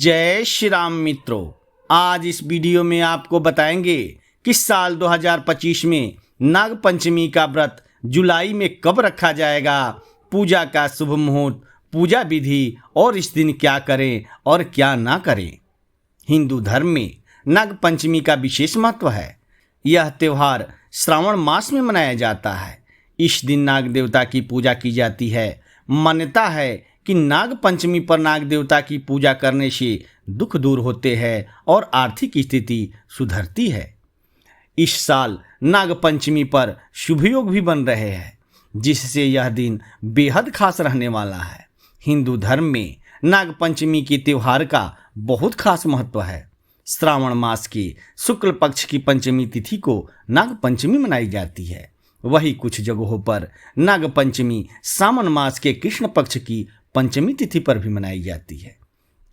जय श्री राम मित्रों, आज इस वीडियो में आपको बताएंगे कि साल 2025 में नाग पंचमी का व्रत जुलाई में कब रखा जाएगा, पूजा का शुभ मुहूर्त, पूजा विधि और इस दिन क्या करें और क्या ना करें। हिंदू धर्म में नाग पंचमी का विशेष महत्व है। यह त्यौहार श्रावण मास में मनाया जाता है। इस दिन नाग देवता की पूजा की जाती है। मान्यता है कि नाग पंचमी पर नाग देवता की पूजा करने से दुख दूर होते हैं और आर्थिक स्थिति सुधरती है। इस साल नाग पंचमी पर शुभ योग भी बन रहे हैं, जिससे यह दिन बेहद खास रहने वाला है। हिंदू धर्म में नाग पंचमी के त्योहार का बहुत खास महत्व है। श्रावण मास के शुक्ल पक्ष की पंचमी तिथि को नाग पंचमी मनाई जाती है। वही कुछ जगहों पर नाग पंचमी सावन मास के कृष्ण पक्ष की पंचमी तिथि पर भी मनाई जाती है।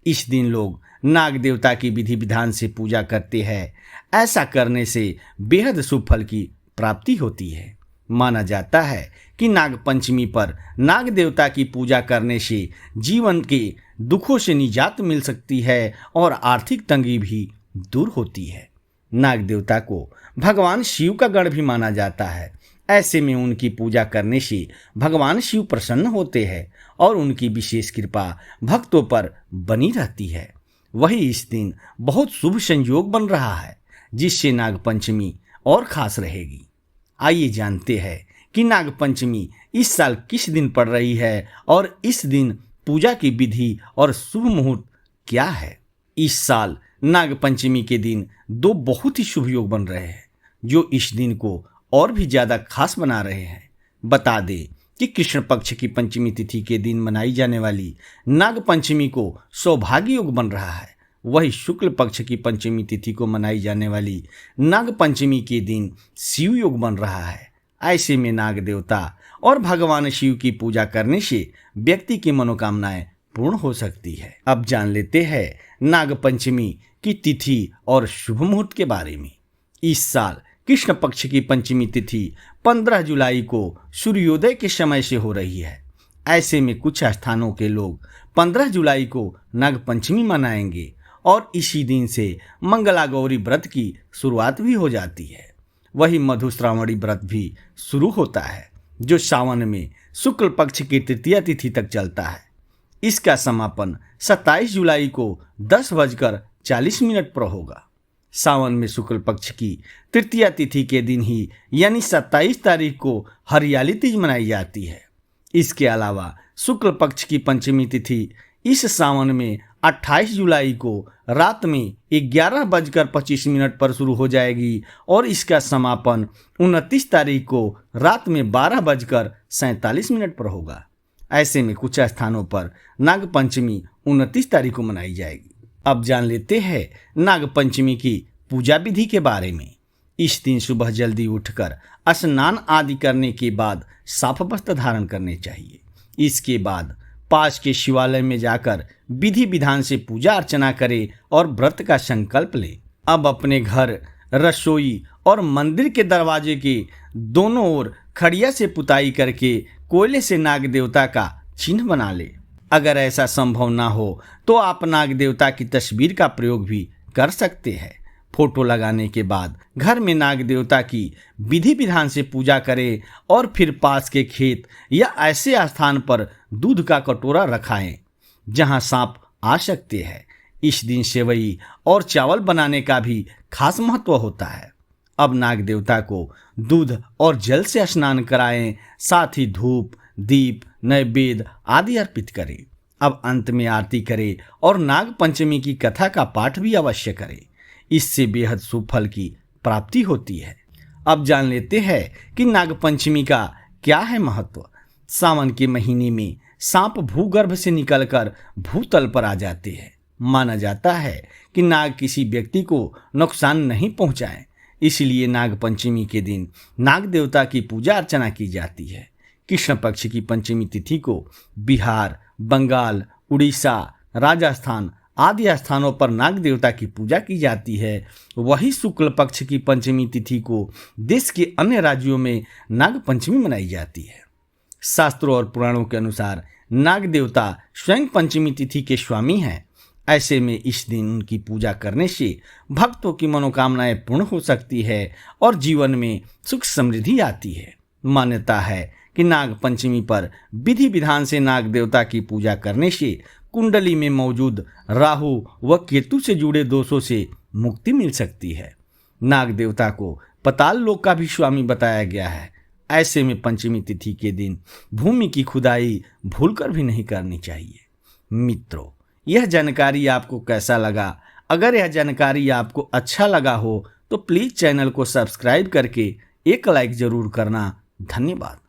इस दिन लोग नाग देवता की विधि विधान से पूजा करते हैं। ऐसा करने से बेहद शुभ फल की प्राप्ति होती है। माना जाता है कि नाग पंचमी पर नाग देवता की पूजा करने से जीवन के दुखों से निजात मिल सकती है और आर्थिक तंगी भी दूर होती है। नाग देवता को भगवान शिव का गण भी माना जाता है। ऐसे में उनकी पूजा करने से भगवान शिव प्रसन्न होते हैं और उनकी विशेष कृपा भक्तों पर बनी रहती है। वही इस दिन बहुत शुभ संयोग बन रहा है, जिससे नाग पंचमी और खास रहेगी। आइए जानते हैं कि नाग पंचमी इस साल किस दिन पड़ रही है और इस दिन पूजा की विधि और शुभ मुहूर्त क्या है। इस साल नाग पंचमी के दिन दो बहुत ही शुभ योग बन रहे हैं, जो इस दिन को और भी ज़्यादा खास बना रहे हैं। बता दें कि कृष्ण पक्ष की पंचमी तिथि के दिन मनाई जाने वाली नाग पंचमी को सौभाग्य योग बन रहा है। वही शुक्ल पक्ष की पंचमी तिथि को मनाई जाने वाली नाग पंचमी के दिन शिव योग बन रहा है। ऐसे में नाग देवता और भगवान शिव की पूजा करने से व्यक्ति की मनोकामनाएं पूर्ण हो सकती है। अब जान लेते हैं नाग पंचमी की तिथि और शुभ मुहूर्त के बारे में। इस साल कृष्ण पक्ष की पंचमी तिथि 15 जुलाई को सूर्योदय के समय से हो रही है। ऐसे में कुछ स्थानों के लोग 15 जुलाई को नाग पंचमी मनाएंगे और इसी दिन से मंगला गौरी व्रत की शुरुआत भी हो जाती है। वही मधुश्रावणी व्रत भी शुरू होता है, जो सावन में शुक्ल पक्ष की तृतीया तिथि तक चलता है। इसका समापन 27 जुलाई को 10:40 पर होगा। सावन में शुक्ल पक्ष की तृतीया तिथि के दिन ही यानी 27 तारीख को हरियाली तीज मनाई जाती है। इसके अलावा शुक्ल पक्ष की पंचमी तिथि इस सावन में 28 जुलाई को रात में 11:25 पर शुरू हो जाएगी और इसका समापन 29 तारीख को रात में 12:47 पर होगा। ऐसे में कुछ स्थानों पर नाग पंचमी 29 तारीख को मनाई जाएगी। अब जान लेते हैं नाग पंचमी की पूजा विधि के बारे में। इस दिन सुबह जल्दी उठकर स्नान आदि करने के बाद साफ वस्त्र धारण करने चाहिए। इसके बाद पास के शिवालय में जाकर विधि विधान से पूजा अर्चना करें और व्रत का संकल्प लें। अब अपने घर, रसोई और मंदिर के दरवाजे के दोनों ओर खड़िया से पुताई करके कोयले से नाग देवता का चिन्ह बना ले। अगर ऐसा संभव ना हो तो आप नाग देवता की तस्वीर का प्रयोग भी कर सकते हैं। फोटो लगाने के बाद घर में नाग देवता की विधि विधान से पूजा करें और फिर पास के खेत या ऐसे स्थान पर दूध का कटोरा रखाएं जहां सांप आ सकते हैं। इस दिन सेवई और चावल बनाने का भी खास महत्व होता है। अब नाग देवता को दूध और जल से स्नान कराएं, साथ ही धूप, दीप, नैवेद्य आदि अर्पित करें। अब अंत में आरती करें और नाग पंचमी की कथा का पाठ भी अवश्य करें। इससे बेहद शुभ फल की प्राप्ति होती है। अब जान लेते हैं कि नाग पंचमी का क्या है महत्व। सावन के महीने में सांप भूगर्भ से निकलकर भूतल पर आ जाते हैं। माना जाता है कि नाग किसी व्यक्ति को नुकसान नहीं पहुंचाएं, इसलिए नाग पंचमी के दिन नाग देवता की पूजा अर्चना की जाती है। कृष्ण पक्ष की पंचमी तिथि को बिहार, बंगाल, उड़ीसा, राजस्थान आदि स्थानों पर नाग देवता की पूजा की जाती है। वही शुक्ल पक्ष की पंचमी तिथि को देश के अन्य राज्यों में नाग पंचमी मनाई जाती है। शास्त्रों और पुराणों के अनुसार नाग देवता स्वयं पंचमी तिथि के स्वामी हैं। ऐसे में इस दिन उनकी पूजा करने से भक्तों की मनोकामनाएं पूर्ण हो सकती है और जीवन में सुख समृद्धि आती है। मान्यता है कि नाग पंचमी पर विधि विधान से नाग देवता की पूजा करने से कुंडली में मौजूद राहु व केतु से जुड़े दोषों से मुक्ति मिल सकती है। नाग देवता को पाताल लोक का भी स्वामी बताया गया है। ऐसे में पंचमी तिथि के दिन भूमि की खुदाई भूलकर भी नहीं करनी चाहिए। मित्रों, यह जानकारी आपको कैसा लगा? अगर यह जानकारी आपको अच्छा लगा हो तो प्लीज़ चैनल को सब्सक्राइब करके एक लाइक ज़रूर करना। धन्यवाद।